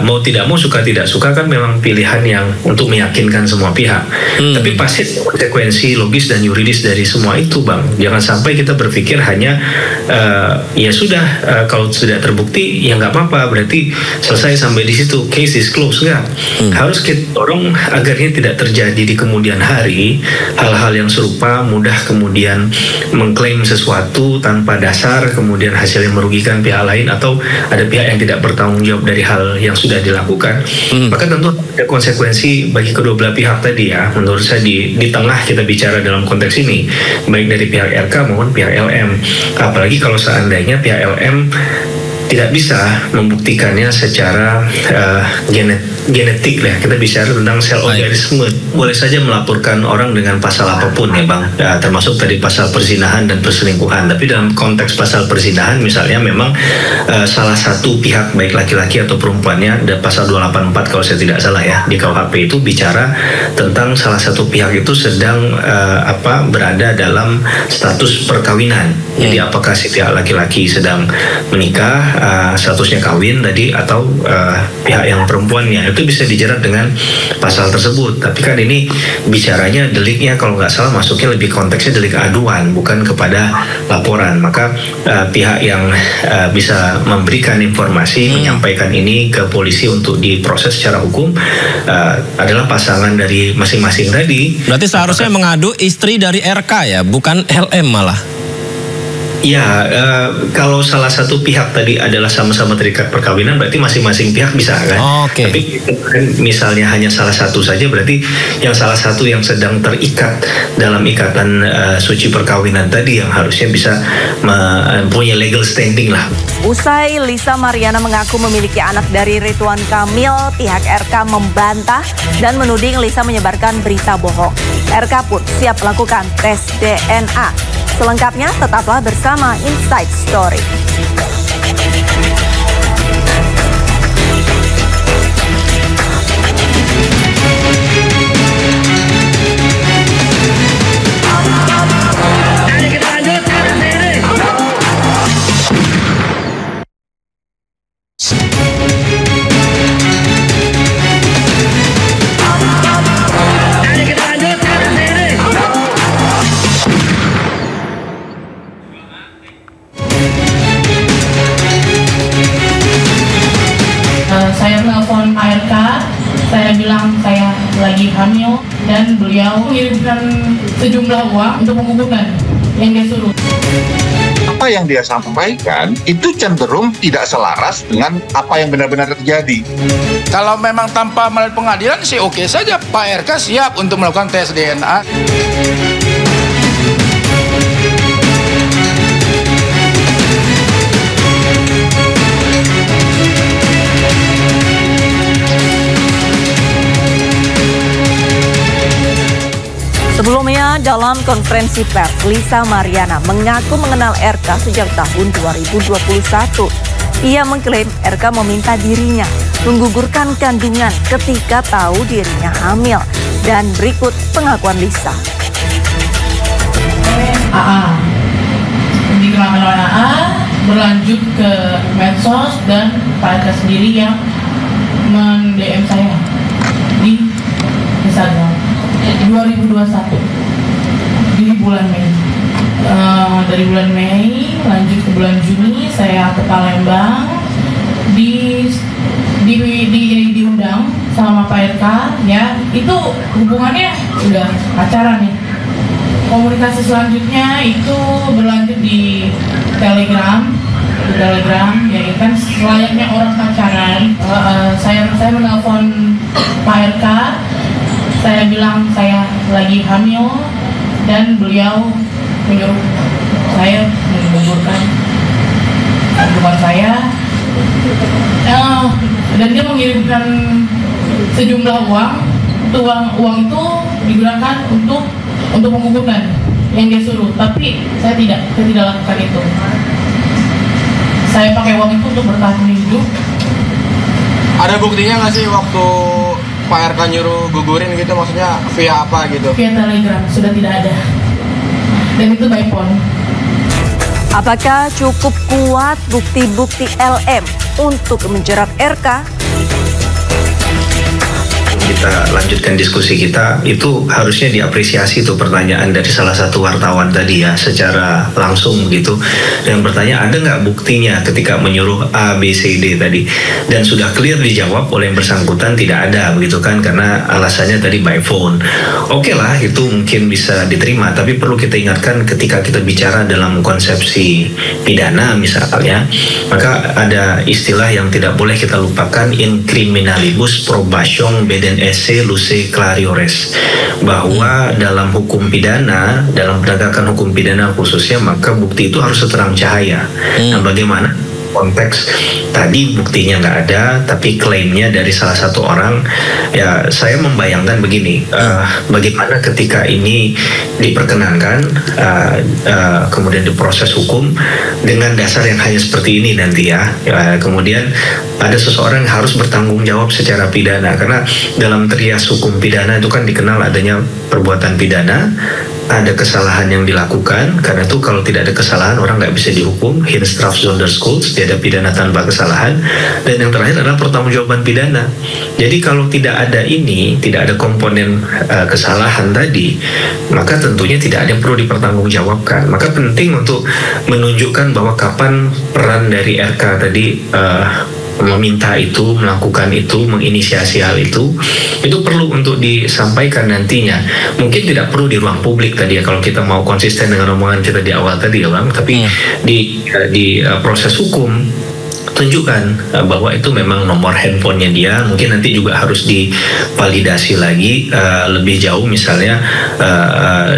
mau tidak mau, suka tidak suka, kan memang pilihan yang untuk meyakinkan semua pihak. Tapi pasti konsekuensi logis dan yuridis dari semua itu, Bang. Jangan sampai kita berpikir hanya ya sudah, kalau sudah terbukti ya nggak apa-apa, berarti selesai sampai di situ, case is closed. Nggak, harus kita dorong agarnya tidak terjadi di kemudian hari hal-hal yang serupa, mudah kemudian mengklaim sesuatu tanpa dasar, kemudian hasilnya merugikan pihak lain atau ada pihak yang tidak bertanggung jawab dari hal yang sudah dilakukan. Maka tentu ada konsekuensi bagi kedua belah pihak tadi ya. Menurut saya di tengah kita bicara dalam konteks ini, baik dari pihak RK maupun pihak LM. Apalagi kalau seandainya pihak LM tidak bisa membuktikannya secara genetik lah. Kita bicara tentang sel organisme. Boleh saja melaporkan orang dengan pasal apapun ya, Bang, termasuk tadi pasal perzinahan dan perselingkuhan. Tapi dalam konteks pasal perzinahan misalnya, memang salah satu pihak, baik laki-laki atau perempuannya, ada pasal 284 kalau saya tidak salah ya di KUHP, itu bicara tentang salah satu pihak itu sedang berada dalam status perkawinan. Jadi apakah si pihak laki-laki sedang menikah, statusnya kawin tadi, atau pihak yang perempuannya, itu bisa dijerat dengan pasal tersebut. Tapi kan ini bicaranya deliknya kalau nggak salah masuknya lebih konteksnya delik aduan, bukan kepada laporan. Maka pihak yang bisa memberikan informasi, menyampaikan ini ke polisi untuk diproses secara hukum adalah pasangan dari masing-masing tadi. Berarti seharusnya mengadu istri dari RK ya, bukan LM malah. Ya, kalau salah satu pihak tadi adalah sama-sama terikat perkawinan, berarti masing-masing pihak bisa kan. Tapi misalnya hanya salah satu saja, berarti yang salah satu yang sedang terikat dalam ikatan suci perkawinan tadi yang harusnya bisa mempunyai legal standing lah. Usai Lisa Mariana mengaku memiliki anak dari Ridwan Kamil, pihak RK membantah dan menuding Lisa menyebarkan berita bohong. RK pun siap melakukan tes DNA. Selengkapnya tetaplah bersama Inside Story. Saya telepon Pak RK, saya bilang saya lagi hamil, dan beliau mengirimkan sejumlah uang untuk menggugurkan yang dia suruh. Apa yang dia sampaikan itu cenderung tidak selaras dengan apa yang benar-benar terjadi. Kalau memang tanpa melalui pengadilan sih oke saja, Pak RK siap untuk melakukan tes DNA. Sebelumnya, dalam konferensi pers, Lisa Mariana mengaku mengenal RK sejak tahun 2021. Ia mengklaim RK meminta dirinya menggugurkan kandungan ketika tahu dirinya hamil. Dan berikut pengakuan Lisa. AA, dikenalkan oleh AA, berlanjut ke medsos, dan Pak RK sendiri yang men-DM saya di Instagram 2021 di bulan Mei. Dari bulan Mei lanjut ke bulan Juni, saya ke Palembang, diundang sama Pak RK ya. Itu hubungannya udah pacaran ya. Komunikasi selanjutnya itu berlanjut di Telegram ya kan, selayaknya orang pacaran. Saya menelpon Pak RK, saya bilang saya lagi hamil dan beliau menyuruh saya menggugurkan kandungan saya, dan dia mengirimkan sejumlah uang. Uang itu digunakan untuk menggugurkan yang dia suruh, tapi saya tidak lakukan itu. Saya pakai uang itu untuk bertahan hidup. Ada buktinya nggak sih waktu Pak RK nyuruh gugurin gitu, maksudnya via apa gitu? Via Telegram, sudah tidak ada. Dan itu by phone. Apakah cukup kuat bukti-bukti LM untuk menjerat RK? Kita lanjutkan diskusi kita, itu harusnya diapresiasi tuh pertanyaan dari salah satu wartawan tadi ya, secara langsung gitu, yang bertanya ada nggak buktinya ketika menyuruh A, B, C, D tadi, dan sudah clear dijawab oleh yang bersangkutan tidak ada begitu kan, karena alasannya tadi by phone. Oke lah, itu mungkin bisa diterima, tapi perlu kita ingatkan ketika kita bicara dalam konsepsi pidana misalnya, maka ada istilah yang tidak boleh kita lupakan, in criminalibus probation beden esse luce clariores, bahwa dalam hukum pidana, dalam penegakan hukum pidana khususnya, maka bukti itu harus seterang cahaya. Nah, bagaimana konteks tadi buktinya nggak ada, tapi klaimnya dari salah satu orang, ya saya membayangkan begini, bagaimana ketika ini diperkenankan, kemudian diproses hukum dengan dasar yang hanya seperti ini nanti ya, kemudian ada seseorang yang harus bertanggung jawab secara pidana, karena dalam trias hukum pidana itu kan dikenal adanya perbuatan pidana, ada kesalahan yang dilakukan, karena itu kalau tidak ada kesalahan orang nggak bisa dihukum, Hinstraf Sonderschuld, tidak pidana tanpa kesalahan, dan yang terakhir adalah pertanggungjawaban pidana. Jadi kalau tidak ada ini, tidak ada komponen kesalahan tadi, maka tentunya tidak ada yang perlu dipertanggungjawabkan. Maka penting untuk menunjukkan bahwa kapan peran dari RK tadi meminta itu, melakukan itu, menginisiasi hal itu perlu untuk disampaikan nantinya. Mungkin tidak perlu di ruang publik tadi ya, kalau kita mau konsisten dengan omongan kita di awal tadi ya Bang, tapi di proses hukum tunjukkan bahwa itu memang nomor handphonenya dia. Mungkin nanti juga harus divalidasi lagi lebih jauh, misalnya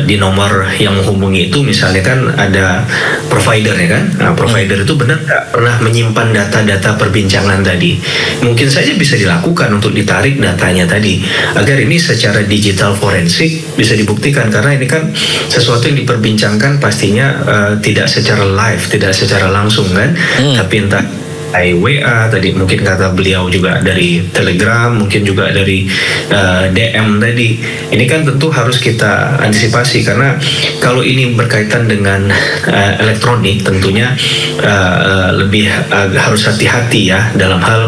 di nomor yang menghubungi itu misalnya kan ada provider ya kan, provider itu benar nggak pernah menyimpan data-data perbincangan tadi. Mungkin saja bisa dilakukan untuk ditarik datanya tadi, agar ini secara digital forensik bisa dibuktikan, karena ini kan sesuatu yang diperbincangkan pastinya tidak secara live, tidak secara langsung kan, tapi entah WA tadi, mungkin kata beliau juga dari Telegram, mungkin juga dari DM tadi. Ini kan tentu harus kita antisipasi, karena kalau ini berkaitan dengan elektronik tentunya lebih harus hati-hati ya dalam hal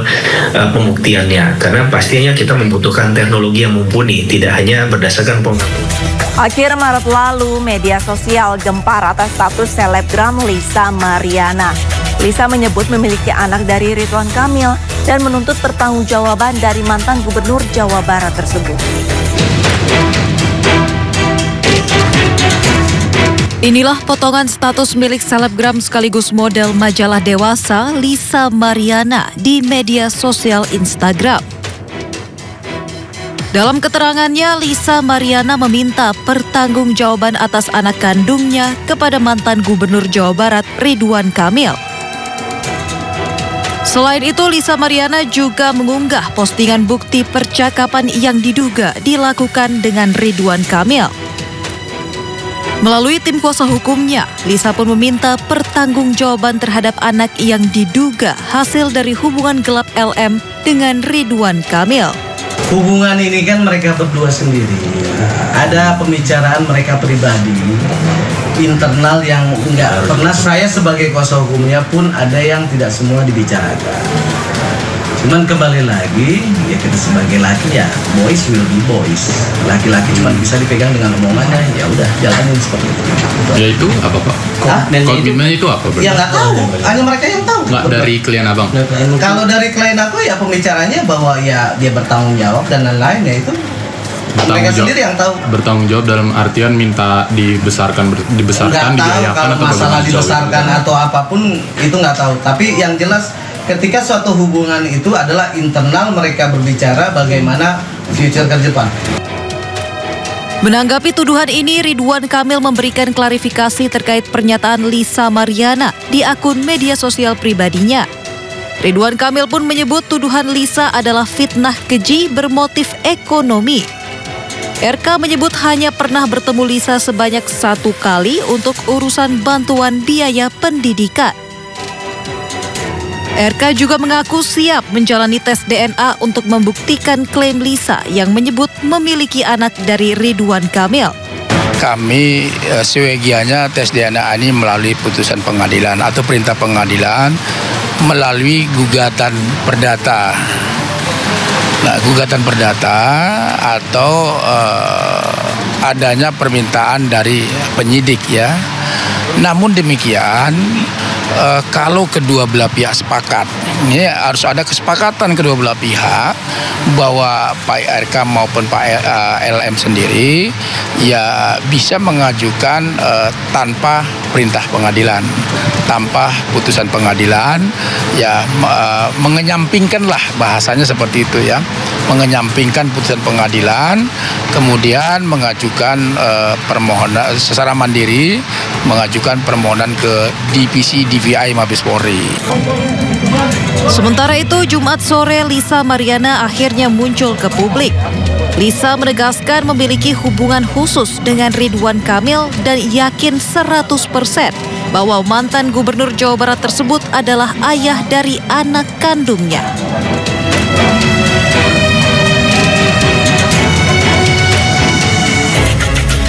pembuktiannya, karena pastinya kita membutuhkan teknologi yang mumpuni, tidak hanya berdasarkan pengakuan. Akhir Maret lalu, media sosial gempar atas status selebgram Lisa Mariana. Lisa menyebut memiliki anak dari Ridwan Kamil dan menuntut pertanggungjawaban dari mantan gubernur Jawa Barat tersebut. Inilah potongan status milik selebgram sekaligus model majalah dewasa Lisa Mariana di media sosial Instagram. Dalam keterangannya, Lisa Mariana meminta pertanggungjawaban atas anak kandungnya kepada mantan gubernur Jawa Barat Ridwan Kamil. Selain itu, Lisa Mariana juga mengunggah postingan bukti percakapan yang diduga dilakukan dengan Ridwan Kamil. Melalui tim kuasa hukumnya, Lisa pun meminta pertanggungjawaban terhadap anak yang diduga hasil dari hubungan gelap LM dengan Ridwan Kamil. Hubungan ini kan mereka berdua sendiri. Ada pembicaraan mereka pribadi, internal yang enggak pernah saya sebagai kuasa hukumnya pun ada yang tidak semua dibicarakan. Cuman kembali lagi, ya kita sebagai laki ya, boys will be boys. Laki-laki cuma bisa dipegang dengan omongannya, ya udah jalanin seperti itu. Ya itu apa Pak? Komitmen itu apa? Ya nggak tahu, hanya mereka yang tahu. Nggak dari klien abang? Kalau dari klien aku ya pembicaranya bahwa ya dia bertanggung jawab dan lain-lain, ya itu mereka sendiri yang tahu. Bertanggung jawab dalam artian minta dibesarkan, digayakan kalau atau masalah dibesarkan atau apapun itu nggak tahu. Tapi yang jelas ketika suatu hubungan itu adalah internal, mereka berbicara bagaimana future ke depan. Menanggapi tuduhan ini, Ridwan Kamil memberikan klarifikasi terkait pernyataan Lisa Mariana di akun media sosial pribadinya. Ridwan Kamil pun menyebut tuduhan Lisa adalah fitnah keji bermotif ekonomi. RK menyebut hanya pernah bertemu Lisa sebanyak 1 kali untuk urusan bantuan biaya pendidikan. RK juga mengaku siap menjalani tes DNA untuk membuktikan klaim Lisa yang menyebut memiliki anak dari Ridwan Kamil. Kami seyogianya tes DNA ini melalui putusan pengadilan atau perintah pengadilan melalui gugatan perdata. Nah, gugatan perdata atau adanya permintaan dari penyidik ya. Namun demikian, kalau kedua belah pihak sepakat, ini harus ada kesepakatan kedua belah pihak bahwa Pak RK maupun Pak LM sendiri ya bisa mengajukan tanpa perintah pengadilan, tanpa putusan pengadilan, ya mengenyampingkanlah bahasanya seperti itu ya, mengenyampingkan putusan pengadilan, kemudian mengajukan permohonan secara mandiri, mengajukan permohonan ke divisi DVI Mabes Polri. Sementara itu, Jumat sore Lisa Mariana akhirnya muncul ke publik. Lisa menegaskan memiliki hubungan khusus dengan Ridwan Kamil dan yakin 100% bahwa mantan Gubernur Jawa Barat tersebut adalah ayah dari anak kandungnya.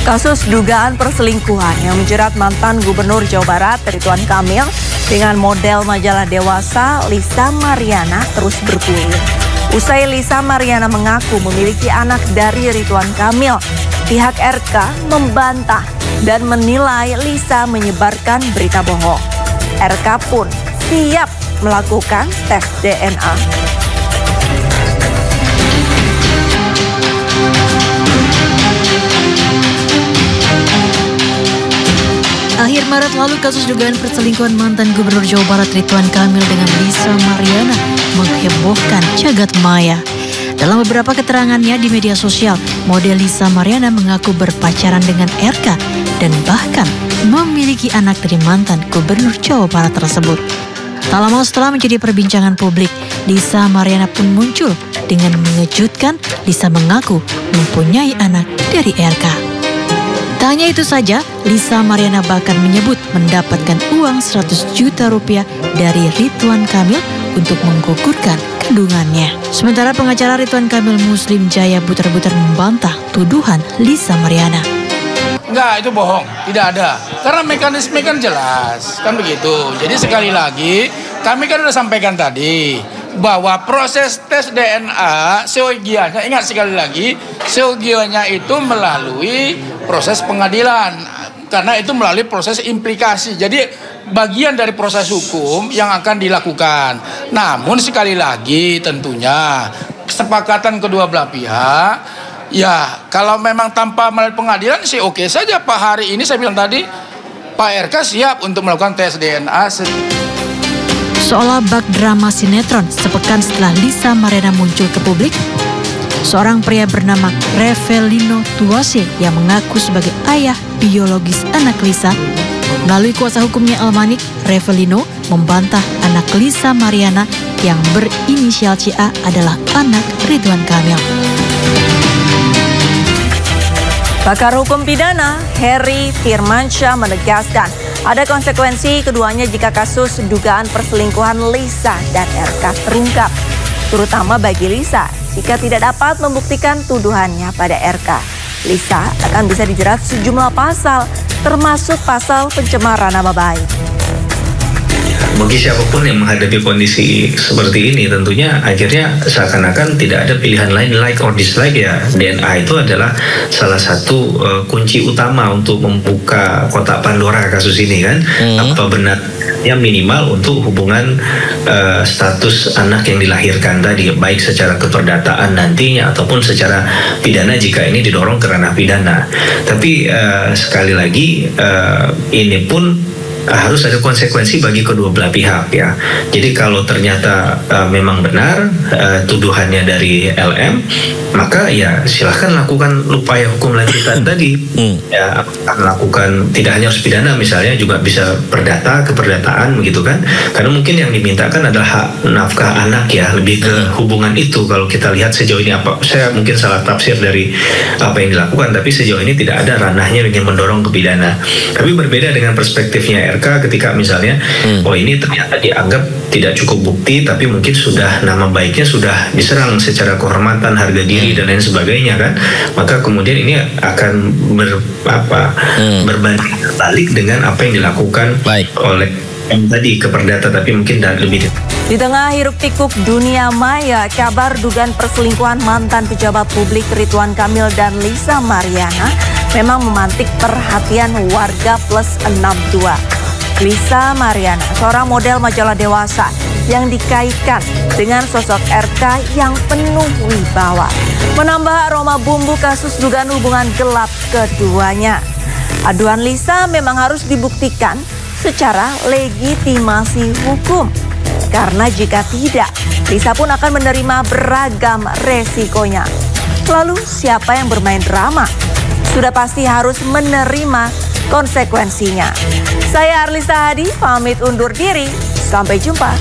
Kasus dugaan perselingkuhan yang menjerat mantan Gubernur Jawa Barat Ridwan Kamil dengan model majalah dewasa Lisa Mariana terus bergulir. Usai Lisa Mariana mengaku memiliki anak dari Ridwan Kamil, pihak RK membantah dan menilai Lisa menyebarkan berita bohong. RK pun siap melakukan tes DNA. Akhir Maret lalu, kasus dugaan perselingkuhan mantan Gubernur Jawa Barat Ridwan Kamil dengan Lisa Mariana menghebohkan jagat maya. Dalam beberapa keterangannya di media sosial, model Lisa Mariana mengaku berpacaran dengan RK dan bahkan memiliki anak dari mantan Gubernur Jawa Barat tersebut. Tak lama setelah menjadi perbincangan publik, Lisa Mariana pun muncul dengan mengejutkan. Lisa mengaku mempunyai anak dari RK. Tak hanya itu saja, Lisa Mariana bahkan menyebut mendapatkan uang 100 juta rupiah dari Ridwan Kamil untuk menggugurkan kandungannya. Sementara pengacara Ridwan Kamil Muslim Jaya Butar-Butar membantah tuduhan Lisa Mariana. Enggak, itu bohong, tidak ada. Karena mekanisme kan jelas, kan begitu. Jadi sekali lagi, kami kan sudah sampaikan tadi bahwa proses tes DNA seyogianya, ingat sekali lagi, seyogianya itu melalui proses pengadilan, karena itu melalui proses implikasi. Jadi bagian dari proses hukum yang akan dilakukan. Namun sekali lagi tentunya kesepakatan kedua belah pihak, ya kalau memang tanpa melalui pengadilan sih oke saja Pak. Hari ini saya bilang tadi, Pak RK siap untuk melakukan tes DNA. Seolah bak drama sinetron sepekan setelah Lisa Mariana muncul ke publik, seorang pria bernama Revelino Tuase yang mengaku sebagai ayah biologis anak Lisa. Melalui kuasa hukumnya Almanik, Revelino membantah anak Lisa Mariana yang berinisial CA adalah anak Ridwan Kamil. Pakar hukum pidana Heri Firmansyah menegaskan ada konsekuensi keduanya jika kasus dugaan perselingkuhan Lisa dan RK terungkap, terutama bagi Lisa jika tidak dapat membuktikan tuduhannya pada RK. Lisa akan bisa dijerat sejumlah pasal, termasuk pasal pencemaran nama baik. Bagi siapapun yang menghadapi kondisi seperti ini, tentunya akhirnya seakan-akan tidak ada pilihan lain, like or dislike ya. DNA itu adalah salah satu kunci utama untuk membuka kotak Pandora kasus ini kan. Apa benarnya minimal untuk hubungan status anak yang dilahirkan tadi, baik secara keperdataan nantinya ataupun secara pidana jika ini didorong ke ranah pidana. Tapi sekali lagi ini pun harus ada konsekuensi bagi kedua belah pihak ya. Jadi kalau ternyata memang benar tuduhannya dari LM, maka ya silahkan lakukan upaya hukum lanjutan tadi. Ya, lakukan tidak hanya harus pidana, misalnya juga bisa perdata, keperdataan begitu kan. Karena mungkin yang dimintakan adalah hak nafkah anak ya, lebih ke hubungan itu. Kalau kita lihat sejauh ini apa, saya mungkin salah tafsir dari apa yang dilakukan, tapi sejauh ini tidak ada ranahnya ingin mendorong ke pidana. Tapi berbeda dengan perspektifnya RK ketika misalnya oh ini ternyata dianggap tidak cukup bukti, tapi mungkin sudah nama baiknya sudah diserang secara kehormatan, harga diri dan lain sebagainya kan, maka kemudian ini akan berbanding balik dengan apa yang dilakukan oleh yang tadi keperdata, tapi mungkin lebih. Di tengah hiruk pikuk dunia maya, kabar dugaan perselingkuhan mantan pejabat publik Ridwan Kamil dan Lisa Mariana memang memantik perhatian warga plus 62. Lisa Mariana, seorang model majalah dewasa yang dikaitkan dengan sosok RK yang penuh wibawa, menambah aroma bumbu kasus dugaan hubungan gelap keduanya. Aduan Lisa memang harus dibuktikan secara legitimasi hukum. Karena jika tidak, Lisa pun akan menerima beragam resikonya. Lalu siapa yang bermain drama? Sudah pasti harus menerima konsekuensinya. Saya Arlisa Hadi, pamit undur diri. Sampai jumpa.